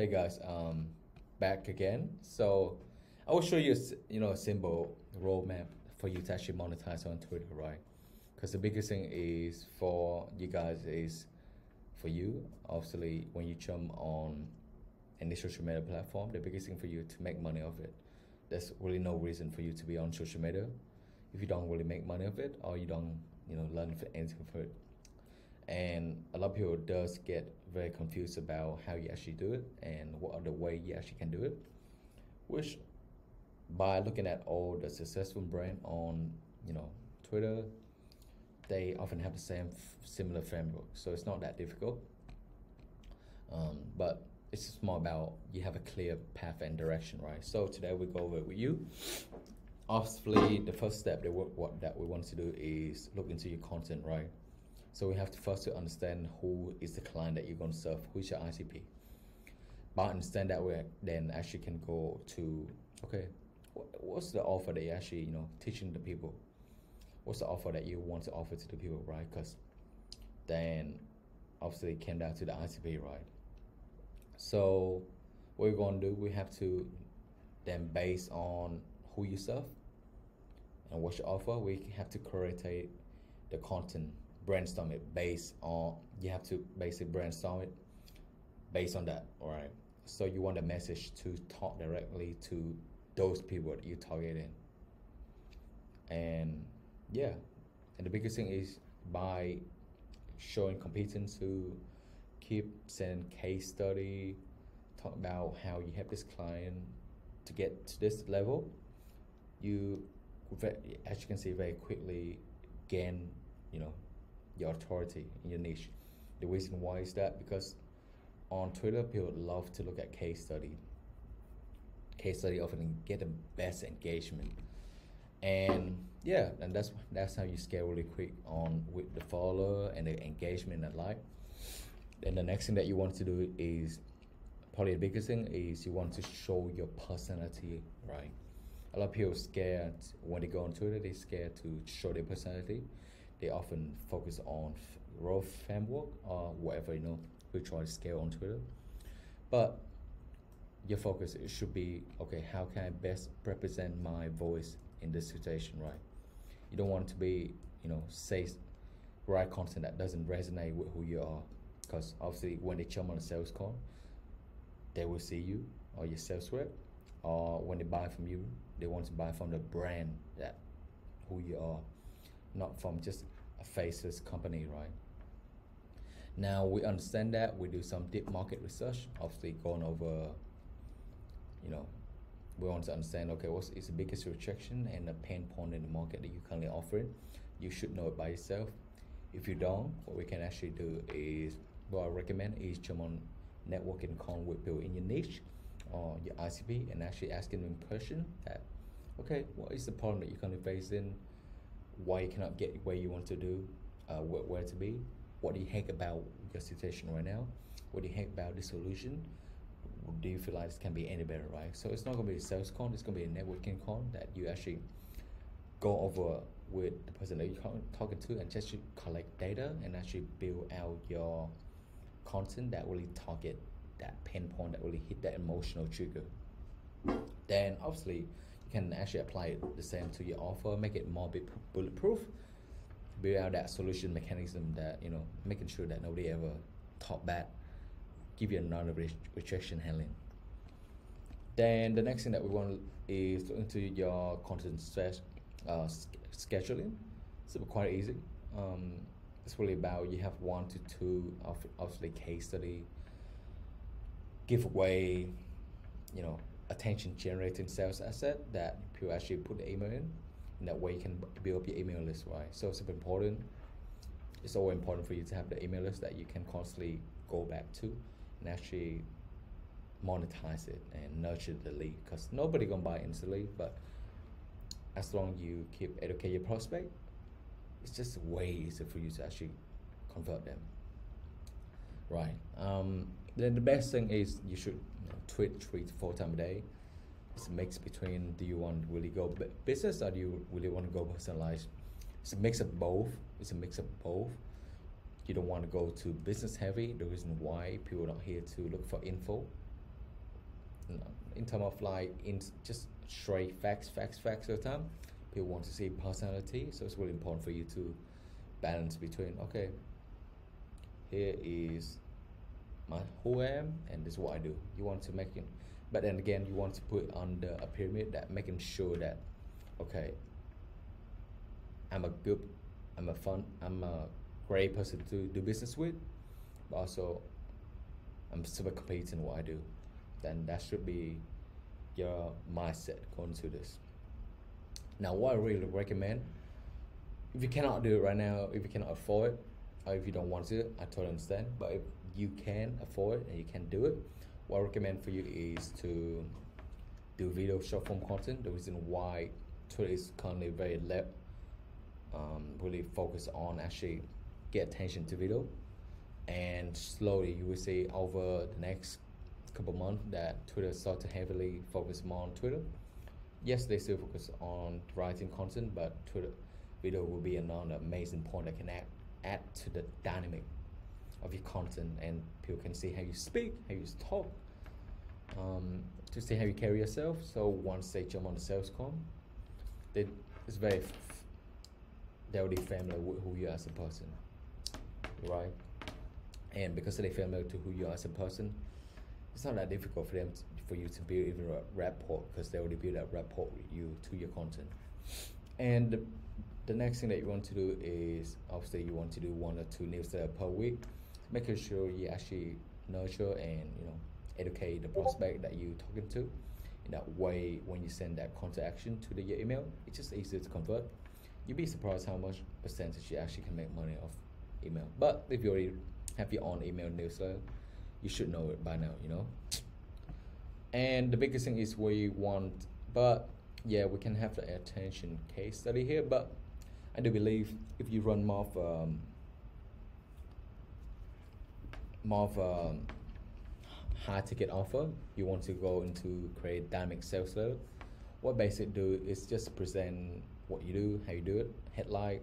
Hey guys, back again. So I will show you, a simple roadmap for you to actually monetize on Twitter, right? Because the biggest thing is for you guys is for you. Obviously, when you jump on any social media platform, the biggest thing for you to make money of it. There's really no reason for you to be on social media if you don't really make money of it or you don't, learn anything from it. And a lot of people does get very confused about how you actually do it and what other way you actually can do it, which by looking at all the successful brand on Twitter, they often have the same similar framework, so it's not that difficult. But it's just more about you have a clear path and direction, right? So today we go over it with you. Obviously, the first step that we want to do is look into your content, right? So we have to first to understand who is the client that you're going to serve, who's your ICP. By understand that, we then actually can go to, okay, what's the offer that you're actually, teaching the people? What's the offer that you want to offer to the people, right? Because then obviously it came down to the ICP, right? So what we're going to do, we have to then base on who you serve and what you offer, we have to curate the content, brainstorm it based on, you have to basically brainstorm it based on that, all right? So you want the message to talk directly to those people that you're targeting. And yeah, and the biggest thing is by showing competence to keep sending case study, talk about how you help this client to get to this level. You, as you can see, very quickly gain, your authority in your niche. The reason why is that because on Twitter, people love to look at case study. Case study often get the best engagement, and yeah, and that's how you scale really quick on with the follower and the engagement and like. Then the next thing that you want to do is probably the biggest thing is you want to show your personality, right? A lot of people are scared when they go on Twitter. They're scared to show their personality. They often focus on raw framework or whatever, we try to scale on Twitter. But your focus should be, okay, how can I best represent my voice in this situation, right? You don't want to be, say right content that doesn't resonate with who you are. Because obviously when they jump on a sales call, they will see you or your sales rep, or when they buy from you, they want to buy from the brand that who you are, not from just a faceless company, right? Now we understand that, we do some deep market research, obviously going over, we want to understand, okay, what is the biggest rejection and the pain point in the market that you're currently offering. You should know it by yourself. If you don't, what we can actually do is, what I recommend is jump on networking call with people in your niche or your ICP and actually asking them question that, okay, what is the problem that you're currently facing? Why you cannot get where you want to do, where to be? What do you hate about your situation right now? What do you hate about the solution? Do you feel like this can be any better, right? So it's not going to be a sales call, it's going to be a networking call that you actually go over with the person that you're talking to and just collect data and actually build out your content that really target that pain point, that really hit that emotional trigger. Then obviously you can actually apply it the same to your offer, make it more bulletproof, build out that solution mechanism that, making sure that nobody ever talk bad, give you a non-rejection handling. Then the next thing that we want is to into your content scheduling. It's quite easy. It's really about, you have 1 to 2 obviously case study, giveaway, attention generating sales asset that people actually put the email in. And that way you can build up your email list, right? So it's super important. It's always important for you to have the email list that you can constantly go back to and actually monetize it and nurture the lead, because nobody gonna buy instantly, but as long as you keep educate your prospect, it's just way easier for you to actually convert them, right? Then the best thing is you should tweet 3 to 4 times a day. It's a mix between, do you want to really go business or do you really want to go personalized? It's a mix of both. You don't want to go to business heavy. The reason why people are not here to look for info, in terms of like in just straight facts all the time. People want to see personality, so it's really important for you to balance between, okay, here is who I am and this is what I do. You want to make it, but then again, you want to put under a pyramid that making sure that, okay, I'm a great person to do business with, but also I'm super competent in what I do. Then that should be your mindset going to this. Now, what I really recommend, if you cannot do it right now, if you cannot afford it, or if you don't want to, I totally understand. But if you can afford it and you can do it, what I recommend for you is to do video short form content. The reason why Twitter is currently very really focused on actually get attention to video, and slowly you will see over the next couple months that Twitter start to heavily focus more on Twitter. Yes, they still focus on writing content, but Twitter video will be another amazing point that can add to the dynamic of your content, and people can see how you speak, how you talk, to see how you carry yourself. So once they jump on the sales com, they're already familiar with who you are as a person, right? And because they're familiar to who you are as a person, it's not that difficult for you to build even a rapport, because they already build that rapport with you to your content. And the next thing that you want to do is, obviously, you want to do 1 or 2 newsletters per week, making sure you actually nurture and educate the prospect that you're talking to. In that way, when you send that call to action to your email, it's just easier to convert. You'd be surprised how much percentage you actually can make money off email. But if you already have your own email newsletter, you should know it by now, And the biggest thing is where you want, but yeah, we can have the attention case study here, but I do believe if you run more of a high ticket offer, you want to go into create dynamic sales letter. What basic do is just present what you do, how you do it, headline,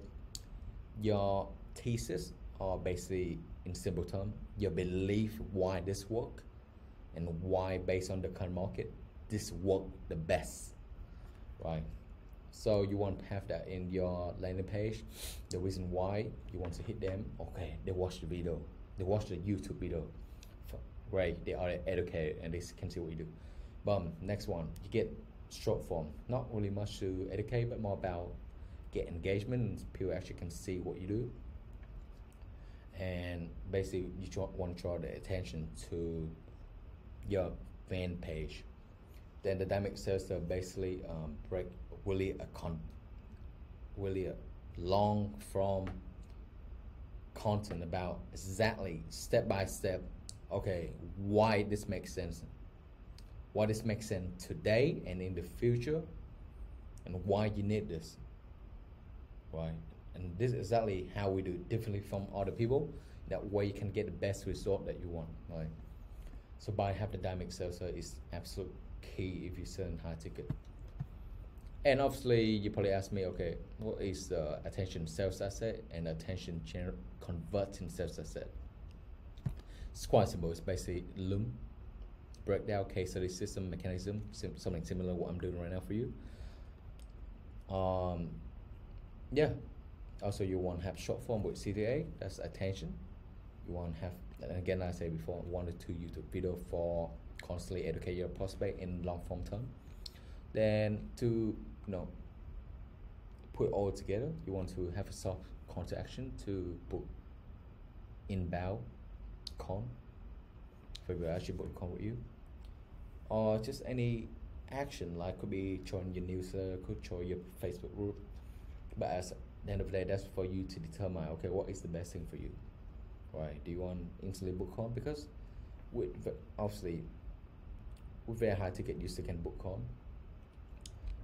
your thesis, or basically in simple terms, your belief why this work, and why based on the current market this work the best, right? So you want to have that in your landing page, the reason why you want to hit them. Okay, they watch the video, they watch the YouTube video, great, they are educated and they can see what you do. Boom, next one, you get short form, not really much to educate, but more about get engagement, and people actually can see what you do. And basically you want to draw the attention to your fan page. Then the dynamic sales are basically break really a long form content about exactly step by step, okay, why this makes sense, today and in the future, and why you need this, right? And this is exactly how we do it differently from other people. That way you can get the best result that you want, right? So by having the dynamic sales is absolute key if you're selling high ticket. And obviously you probably ask me, okay, what is the attention sales asset and attention converting sales asset? It's quite simple. It's basically Loom, breakdown, case study, system, mechanism, something similar to what I'm doing right now for you. Yeah. Also, you want to have short form with CTA, that's attention. You want to have, and again, like I said before, 1 or 2 YouTube video for constantly educate your prospect in long form term. Then to put it all together, you want to have a soft call to action to book inbound con, for people actually book a con with you, or just any action, like could be join your newsletter, could join your Facebook group. But at the end of the day, that's for you to determine, okay, what is the best thing for you, right? Do you want instantly book on? Because obviously with very high ticket, you still can book on.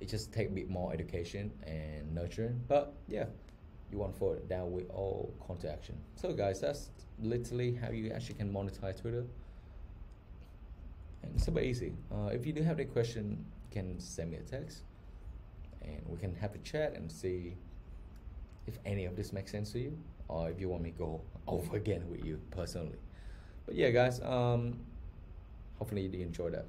It just take a bit more education and nurturing, but yeah, you want to follow it down with all call to action. So guys, that's literally how you actually can monetize Twitter, and it's super easy. If you do have any question, you can send me a text and we can have a chat and see if any of this makes sense to you, or if you want me to go over again with you personally. But yeah guys, hopefully you did enjoy that.